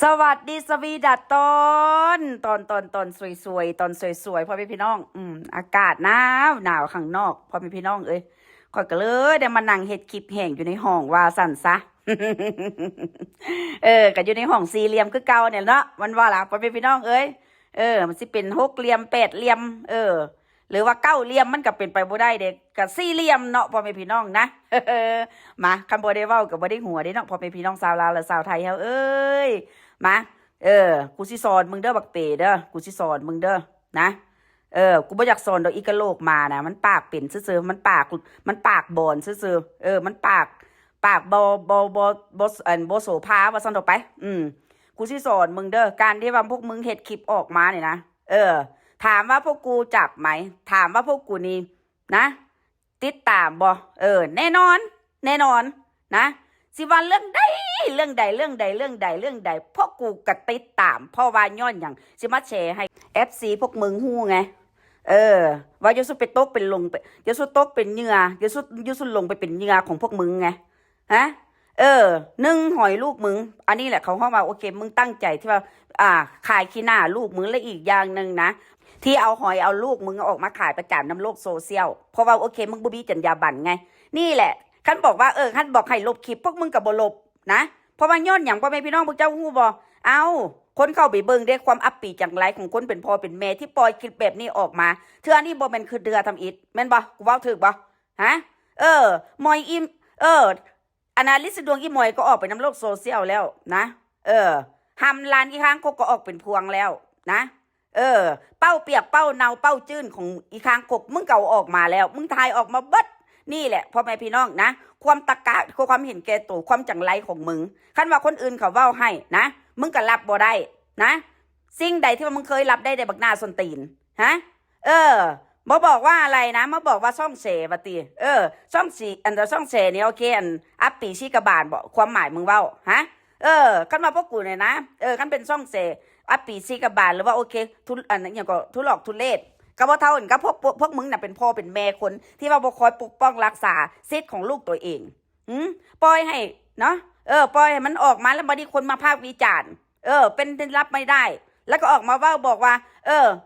สวัสดีสวีดัตตอนสวยๆตอนสวยๆพ่อแม่พี่น้องอากาศหนาวข้างนอกพ่อแม่พี่น้องเอ้ยข่อยก็เลยได้มานั่งเฮ็ดคลิปแห้งอยู่ในห้องว่าสั่นซะก็อยู่ในห้องสี่เหลี่ยมคือเก่าเนี่ยเนาะมันว่าล่ะพ่อแม่พี่น้องเอ้ยมันสิเป็นหกเหลี่ยมแปดเหลี่ยมหรือว่าเก้าเหลี่ยมมันก็เป็นไปบ่ได้เด็กก็สี่เหลี่ยมเนาะพ่อแม่พี่น้องนะมาคำบ่ได้เว้าก็บ่ได้หัวเด้เนาะพ่อแม่พี่น้องชาวลาวและชาวไทยเฮาเอ้ย มากูสิสอนมึงเด้อบักเตเด้อกูสิสอนมึงเด้อนะกูบ่อยากสอนดอกอีกะโลกมานะมันปากเป็นซื่อๆมันปากบอนซื่อๆมันปากบ่โสภาว่าซั่นดอกไปกูสิสอนมึงเด้อการที่ว่าพวกมึงเฮ็ดคลิปออกมาเนี่ยนะถามว่าพวกกูจับไหมถามว่าพวกกูนี่นะติดตามบ่แน่นอนแน่นอนนะสิว่าเรื่องใดพวกกูกะติดตามเพราะว่าย้อนอย่างสิมาแชร์ให้ FC พวกมึงฮู้ไงว่าจะสุดไปตกเป็นลงไปจะสุดตกเป็นเหยื่อจะสุดลงไปเป็นเหยื่อของพวกมึงไงฮะนึ่งหอยลูกมึงอันนี้แหละเขาเข้ามาโอเคมึงตั้งใจที่ว่าขายขี้หน้าลูกมึงและอีกอย่างหนึ่งนะที่เอาหอยเอาลูกมึงออกมาขายประจานน้ำโลกโซเชียลเพราะว่าโอเคมึงบ่มีจรรยาบรรณไงนี่แหละขั้นบอกว่าขั้นบอกให้ลบคลิปพวกมึงกับบ่ลบนะเพราะว่าย้อนอย่างพ่อแม่พี่น้องพวกเจ้าฮู้บ่เอาคนเข้าไปเบิ่งได้ความอัปปีจังไรของคนเป็นพ่อเป็นแม่ที่ปล่อยคลิปแบบนี้ออกมาเทื่อนี้บ่แม่นคือเดือทำอิฐแม่นบ่กูเว้าถูกบ่ฮะมอยอิมอนาลิซดวงอีมอยก็ออกไปน้ำโลกโซเชียลแล้วนะหำลานอีค้างคกก็ออกเป็นพวงแล้วนะเป้าเปียกเป้าเนาเป้าจื้นของอีค้างคกมึงเก่าออกมาแล้วมึงทายออกมาเบิดนี่แหละพ่อแม่พี่น้องนะความตะกะความเห็นแก่ตัวความจังไรของมึงคันว่าคนอื่นเขาเว้าให้นะมึงก็รับบ่ได้นะสิ่งใดที่ว่ามึงเคยรับได้บักหน้าส้นตีนฮะมาบอกว่าอะไรนะมาบอกว่าซ่องเสบัตีซ่องสีซ่องเสเนี่ยโอเคอัปปีชีกบาลบอกความหมายมึงเว้าฮะคันมาพวกกูเนี่ยนะคันเป็นซ่องเสอัปปีชีกบาลหรือว่าโอเคทุอย่างก็ทุหลอกทุเลศก็บ่เท่ากันกับพวกมึงน่ะเป็นพ่อเป็นแม่คนที่ว่าบ่คอยปกป้องรักษาสิทธิ์ของลูกตัวเองปล่อยให้เนาะปล่อยให้มันออกมาแล้วบางทีคนมาภาควิจารณ์เป็นรับไม่ได้แล้วก็ออกมาว่าบอกว่า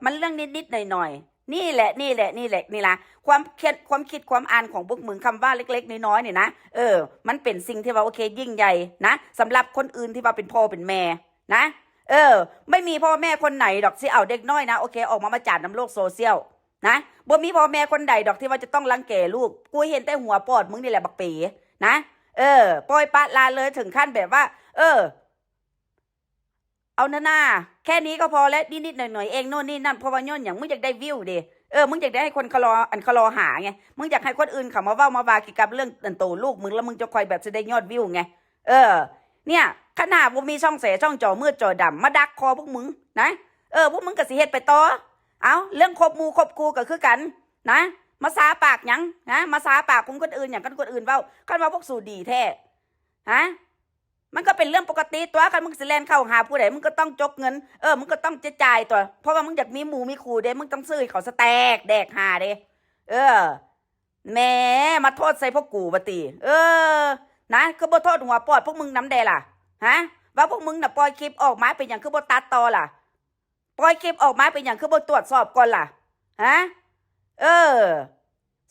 มันเรื่องนิดๆหน่อยๆนี่แหละนี่ล่ะความคิดความอ่านของพวกมึงคำว่าเล็กๆน้อยๆเนี่ยนะมันเป็นสิ่งที่ว่าโอเคยิ่งใหญ่นะสำหรับคนอื่นที่ว่าเป็นพ่อเป็นแม่นะไม่มีพ่อแม่คนไหนดอกที่เอาเด็กน้อยนะโอเคออกมาจานน้ำโลกโซเชียลนะบ่มีพ่อแม่คนใดดอกที่ว่าจะต้องรังแกลูกกูเห็นแต่หัวปอดมึงนี่แหละบักเป๋นะปล่อยปะละเลยถึงขั้นแบบว่าเอาหน้าแค่นี้ก็พอแล้วนิดๆหน่อยๆเองโน่นนี่นั่นเพราะว่าย้อนอย่างมึงอยากได้วิวดิมึงอยากได้ให้คนเขารอหาไงมึงอยากให้คนอื่นเขามาเว้ามาว่าเกี่ยวกับเรื่องโตลูกมึงแล้วมึงจะคอยแบบจะได้ยอดวิวไงเนี่ยขนาดว่ามีช่องเสช่องจอมืดจอดำมาดักคอพวกมึงนะพวกมึงก็สิเฮ็ดไปต่อเอาเรื่องคบมูคบคูก็คือกันนะมาสาปากหยังนะมาสาปากของคนอื่นอย่างกันคนอื่นเว้าคันว่าพวกสู่ดีแท้ฮะมันก็เป็นเรื่องปกติตัวกันมึงสิแลนเข้าหาผู้ใดมึงก็ต้องจกเงินมึงก็ต้องจ่ายตัวเพราะว่ามึงอยากมีหมูมีคู่เด้มึงต้องซื้อเขาสแต็กแดกหาเด้แหมมาโทษใส่พวกกูบ่ตินะคือบ่โทษหัวปอดพวกมึงน้ำแดล่ะฮะว่าพวกมึงน่ะปล่อยคลิปออกมาเป็นอย่างคือบ่ตัดต่อล่ะปล่อยคลิปออกมาเป็นอย่างคือบ่ตรวจสอบก่อนล่ะฮะ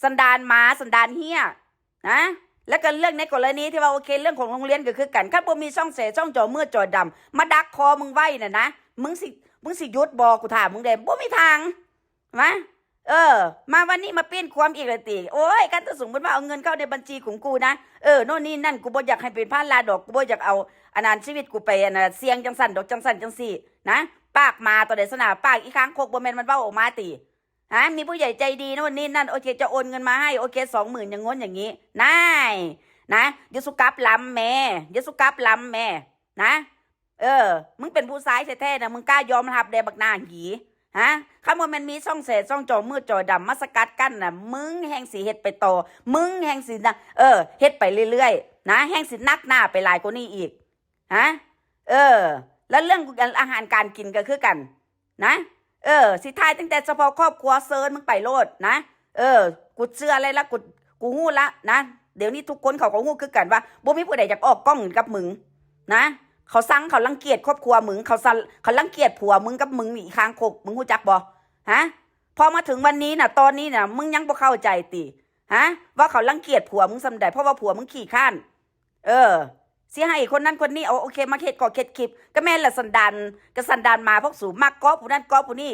สันดานหมาสันดานเฮี้ยนะแล้วก็เรื่องในกรณีที่ว่าโอเคเรื่องของโรงเรียนก็คือกันคันบ่มีช่องเสช่องจอมืดจอดำมาดักคอมึงไว้น่ะนะมึงสิหยุดบ่กูถามมึงได้บ่มีทางนะมาวันนี้มาเปลี่ยนความอีกเลยติโอ้ยกันถ้าสมมติว่าเอาเงินเข้าในบัญชีของกูนะโน่นนี่นั่นกูบ่อยากให้เป็นพลาดอกกูบ่อยากเอาอนาคตชีวิตกูไปเสี่ยงจังสั่นดอกจังสั่นจังสี่นะปากมาตัวใดสนาปากอีค้างโคกบ่แม่นมันเว้าออกมาติฮะมีผู้ใหญ่ใจดีโน่นนี่นั่นโอเคจะโอนเงินมาให้โอเค20,000อย่างง้นอย่างนี้นายนะยสุกับล้ำแม่ยสุกับล้ำแม่นะมึงเป็นผู้ชายแท้ๆนะมึงกล้ายอมรับได้บักหน้าหีฮะคำว่ามันมีช่องเสช่องจอมืดจอดำมาสกัดกั้นน่ะมึงแห่งสีเฮ็ดไปต่อมึงแห่งสีนะเฮ็ดไปเรื่อยๆนะแห่งสีนักหน้าไปหลายกว่านี้อีกฮะแล้วเรื่องอาหารการกินก็คือกันนะสิทายตั้งแต่เฉพาะครอบครัวเซิร์นมึงไปโลดนะกูเชื่ออะไรละกูฮู้ละนะเดี๋ยวนี้ทุกคนเขาก็ฮู้คือกันว่าบ่มีผู้ใดอยากออกกล้องกับมึงนะ เขาสั่งเขารังเกียจครอบครัวมึงเขารังเกียจผัวมึงกับมึงนี่ค้างคกมึงรู้จักบ่ฮะพอมาถึงวันนี้น่ะตอนนี้น่ะมึงยังบ่เข้าใจติฮะว่าเขารังเกียจผัวมึงสำใดเพราะว่าผัวมึงขี้ข้านสิให้คนนั้นคนนี้เอาโอเคมาเฮ็ดก่อเฮ็ดคลิปก็แม่นละสันดานก็สันดานมาพวกสู่มักก๊อผู้นั้นก๊อผู้นี้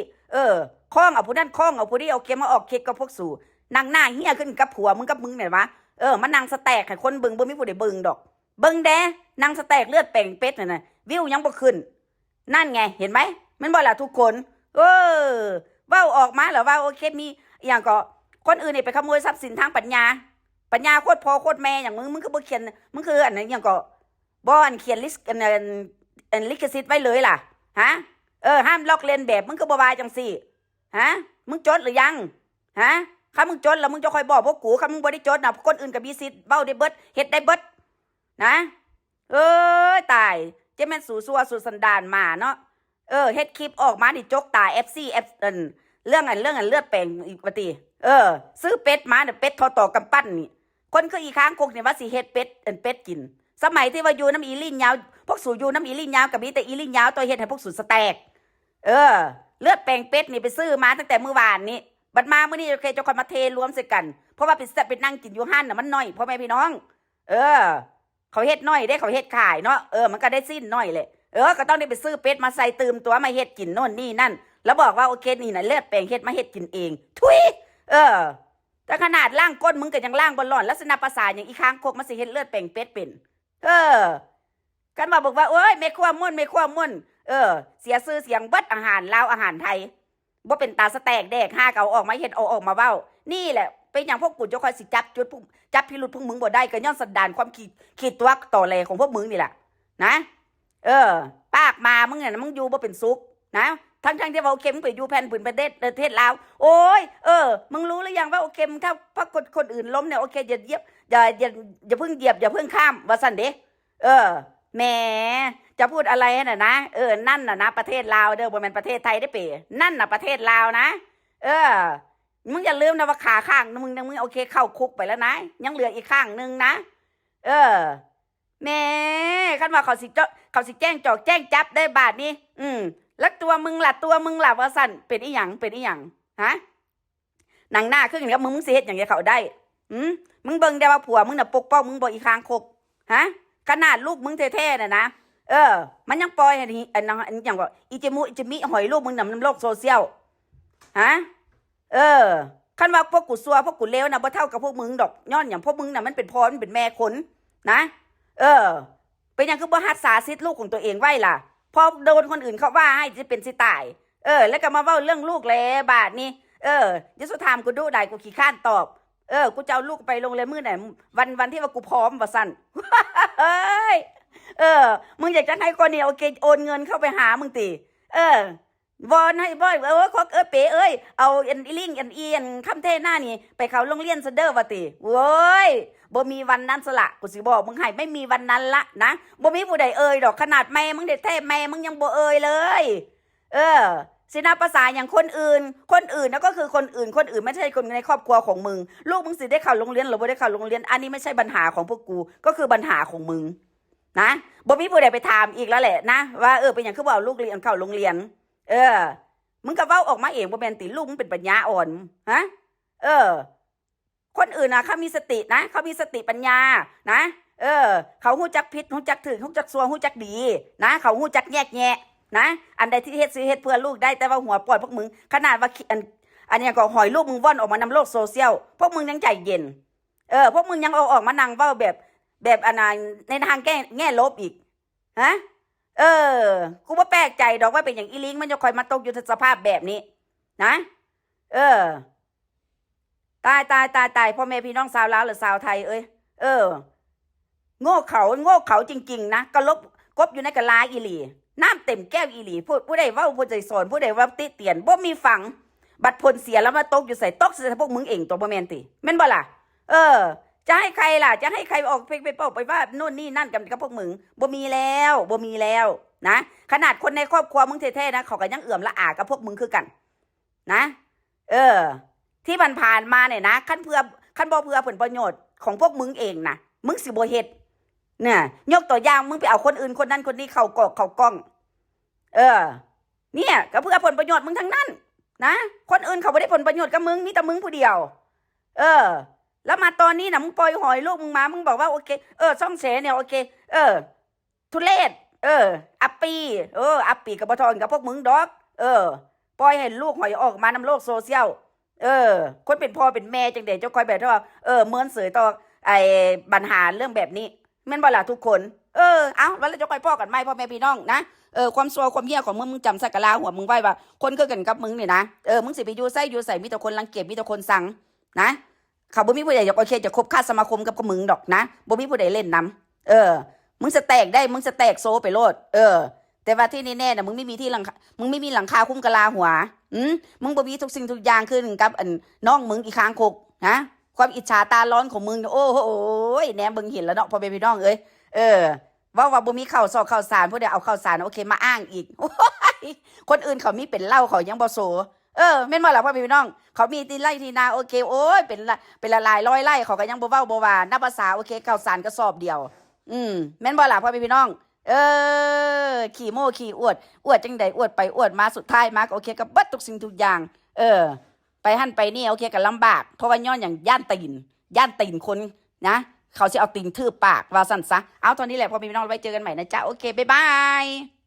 คล้องเอาผู้นั้นคล้องเอาผู้นี้เอาเกมมาออกคลิปกับพวกสู่นั่งหน้าเหี้ยขึ้นกับผัวมึงกับมึงเนี่ยวะมานั่งสแต็กให้คนเบิ่งบ่มีผู้ใดเบิ่งดอกเบิ่งแดนั่งสแต็กเลือดแป่งเป็ดนั่นน่ะวิวยังบ่ขึ้นนั่นไงเห็นไหมมันบ่ล่ะทุกคนเว้าออกมาแล้วว่าโอเคมีอย่างก็คนอื่นนี่ไปขโมยทรัพย์สินทางปัญญาโคตรพ่อโคตรแม่อย่างมึงก็บ่เขียนมึงคืออันนั้นอย่างก็บ่อันเขียนลิสต์อันลิขสิทธิ์ไว้เลยล่ะฮะห้ามลอกเลียนแบบมึงก็บ่ว่าจังซี่ฮะมึงจดหรือยังฮะถ้ามึงจดแล้วมึงจะคอยบอกพวกกูถ้ามึงบ่ได้จดน่ะคนอื่นก็มีสิทธิ์เว้าได้เบิดเฮ็ดได้เบิดนะตายเจ๊แม่นสู่ซัวสู่สันดานมาเนาะเฮ็ดคลิปออกมานี่จกตา FC เรื่องเลือดแปลงอีกว่าติซื้อเป็ดมาเนี่ยเป็ดทอต่อกำปั้นนี่คนคืออีค้างคกเนี่ยว่าสิเฮ็ดเป็ดกินสมัยที่ว่าอยู่น้ำอีลิ่นยาวพวกสู่อยู่น้ำอีลิ่นยาวกับมีแต่อีลิ่นยาวตัวเฮ็ดให้พวกสู่สแต็กเลือดแปลงเป็ดนี่ไปซื้อมาตั้งแต่เมื่อวานนี้บัดมาเมื่อนี้โอเคจะคอยมาเทรวมใส่กันเพราะว่าเป็นนั่งกินอยู่ห้านน่ะมันน้อยพ่อแม่พี่น้องเขาเฮ็ดน้อยได้เขาเฮ็ดขายเนาะมันก็ได้สิ้นน้อยเลยก็ต้องได้ไปซื้อเป็ดมาใส่ตืมตัวมาเฮ็ดกินโน่นนี่นั่นแล้วบอกว่าโอเคนี่น่ะเลือดแปลงเฮ็ดมาเฮ็ดกินเองทุยแต่ขนาดล่างก้นมึงก็ยังล่างบนหล่อนลักษณะภาษาอย่างอีค้างคกมันสิเฮ็ดเลือดแปลงเป็ดเป็นกันมาบอกว่าโอ้ยไม่ครัวม่วนเสียชื่อเสียงเบิดอาหารลาวอาหารไทยบ่เป็นตาสแต็กแดกห้าเก่าออกมาเฮ็ดออกมาเว้านี่แหละเป็นอย่างพวกกูจะคอยสิจับพิรุธพวกมึงบ่ได้ก็ย้อนสันดานความขีดตัวต่อแหลของพวกมึงนี่แหละนะปากมามึงเนี่ยมึงอยู่บ่เป็นสุขนะทั้งที่ว่าโอเคมึงไปอยู่แผ่นผืนประเทศลาวโอ้ยมึงรู้หรือยังว่าโอเคมึงถ้าพคนอื่นล้มเนี่ยโอเคอย่าเหยียบอย่าเพิ่งเหยียบอย่าเพิ่งข้ามว่าสั่นเด้แหมจะพูดอะไรน่ะนะนั่นน่ะนะประเทศลาวเด้อบ่แม่นประเทศไทยได้เป๋นั่นน่ะประเทศลาวนะมึงอย่าลืมนะว่าขาข้างมึงโอเคเข้าคุกไปแล้วนะยังเหลืออีกข้างนึงนะแม่คันว่าเขาสิแจ้งจอกแจ้งจับได้บาทนี้แล้วตัวมึงล่ะว่าสั่นเป็นอีหยังฮะหนังหน้าขึ้นอย่างนี้มึงสิเฮ็ดอย่างเงี้ยเขาได้มึงเบิ่งได้ว่าผัวมึงน่ะปกป้องมึงบ่อีค้างคกฮะขนาดลูกมึงแท้ๆน่ะนะมันยังปล่อยให้อันอย่างว่าอีจิมิหอยลูกมึงน่ะมันโลกโซเชียลฮะคันว่าพวกกูซัวพวกกูเลวน่ะบ่เท่ากับพวกมึงดอกย้อนอย่างพวกมึงน่ะมันเป็นพ่อมันเป็นแม่คนนะเป็นอย่างคือบ่รักษาสิทธิ์ลูกของตัวเองไว้ล่ะพอโดนคนอื่นเขาว่าให้จะเป็นสิตายแล้วก็มาเว้าเรื่องลูกแลบาดนี้ยสุธามกูดูได้กูขี้ข้านตอบกูจะเอาลูกไปโรงเรียนมื้อไหนวันที่ว่ากูพร้อมว่าสั่นเอ้ยมึงอยากจะให้คนนี้โอเคโอนเงินเข้าไปหามึงติวอนให้บ่อยขอเป๋เอาอีลิงคำเทหน้านี่ไปเข้าโรงเรียนซะเด้อว่าติโว้ยบ่มีวันนั้นสละกูสิบอกมึงให้ไม่มีวันนั้นละนะบ่มีผู้ใดดอกขนาดแม่มึงเด็ดแท้แม่มึงยังบ่เลยสินาภาษาอย่างคนอื่นนะก็คือคนอื่นไม่ใช่คนในครอบครัวของมึงลูกมึงสิได้เข้าโรงเรียนหรือบ่ได้เข้าโรงเรียนอันนี้ไม่ใช่ปัญหาของพวกกูก็คือปัญหาของมึงนะบ่มีผู้ใดไปถามอีกแล้วแหละนะว่าเป็นอย่างคือว่าลูกเรียนเข้าโรงเรียนมึงก็เว้าออกมาเองบ่แม่นติลูกมึงเป็นปัญญาอ่อนฮะคนอื่นนะเขามีสตินะเขามีสติปัญญานะเขาฮู้จักผิดฮู้จักถูกฮู้จักชั่วฮู้จักดีนะเขาฮู้จักแยกแยะนะอันใดที่เฮ็ดเพื่อลูกได้แต่ว่าหัวปล่อยพวกมึงขนาดว่าอันนี้ก็หอยลูกมึงว่อนออกมานำโลกโซเชียลพวกมึงยังใจเย็นพวกมึงยังเอาออกมานั่งเว้าแบบอันนั้นในทางแง่ลบอีกฮะกูบ่แปลกใจดอกว่าเป็นอย่างอีลิงมันจะคอยมาตกอยู่ในสภาพแบบนี้นะตายพ่อแม่พี่น้องชาวลาวหรือชาวไทยโง่เขาจริงๆนะกบอยู่ในกะลาอีหลีน้ำเต็มแก้วอีหลีผู้ใดว่าผู้ใดสอนผู้ใดว่าติเตียนบ่มีฝังบัดผลเสียแล้วมาตกอยู่ใส่ตกใส่พวกมึงเองตัวบ่แม่นติแม่นบ่ล่ะจะให้ใครล่ะจะให้ใครออกไปเป้าไปว่าโน่นนี่นั่นกับพวกมึงบ่มีแล้วนะขนาดคนในครอบครัวมึงแท้ๆนะเขาก็ยังเอื่อมละอากับพวกมึงคือกันนะที่มันผ่านมาเนี่ยนะขั้นบ่เพื่อผลประโยชน์ของพวกมึงเองนะมึงสิบ่เฮ็ด เนี่ยยกตัวอย่างมึงไปเอาคนอื่นคนนั้นคนนี้เข้ากอกเข้ากล้อง เออ เนี่ยก็เพื่อผลประโยชน์มึงทั้งนั้นนะคนอื่นเขาไม่ได้ผลประโยชน์กับมึงมีแต่มึงผู้เดียว เออ แล้วมาตอนนี้นะมึงปล่อยหอยลูกมึงมามึงบอกว่าโอเคช่องแฉเนี่ยโอเคเออทุเรศอัปปีอัปปีกับบทอนกับพวกมึงดอกเออปล่อยให้ลูกหอยออกมานำโลกโซเชียลคนเป็นพ่อเป็นแม่จังเด็เจ้าคอยแบบว่าเมินเสยต่อไอ้ปัญหาเรื่องแบบนี้แม่นบ่ล่ะทุกคนเอาแล้วเราจะคอยพ่อกันไหมพ่อแม่พี่น้องนะความซัวความเหี้ยของมึงจำสักกะลาหัวมึงไว้ว่าคนคือกันกับมึงเนี่ยนะมึงสิไปอยู่ใส่มีแต่คนรังเกียจมีแต่คนสั่งนะเขาบ่มีผู้ใดอยากโอเคจะคบค้าสมาคมกับมึงดอกนะบ่มีผู้ใดเล่นน้ำมึงจะแตกได้มึงจะแตกโซไปโลดแต่ว่าที่แน่ๆนะมึงไม่มีที่หลังมึงไม่มีหลังคาคุ้มกะลาหัวมึงบ่มีทุกสิ่งทุกอย่างขึ้นกับน้องมึงอีกครั้งคกนะความอิจฉาตาร้อนของมึงโอ้โหแหนมมึงเห็นแล้วเนาะพอเป็นพี่น้องว่าบ่มีข้าวซอกข้าวสารพวกเดียวเอาข้าวสารโอเคมาอ้างอีกคนอื่นเขามีเป็นเหล้าเขายังบ่โซแม่นบ่ล่ะพ่อพี่น้องเขามีที่ไร่ที่นาโอเคโอ้ยเป็นละลายร้อยไร่เขาก็ยังบ่เว้าบ่ว่านับภาษาโอเคข้าวสารกระสอบเดียวแม่นบ่ล่ะพ่อพี่น้องขี่โม่ขี่อวดจังใดอวดไปอวดมาสุดท้ายมาโอเคก็เบิดทุกสิ่งทุกอย่างไปหั่นไปนี่โอเคก็ลำบากเพราะว่าย้อนอย่างย่านตีนคนนะเขาสิเอาตีนทืบปากว่าสั่นซะเอาตอนนี้แหละพ่อพี่น้องไว้เจอกันใหม่นะจ๊ะโอเคบ๊ายบาย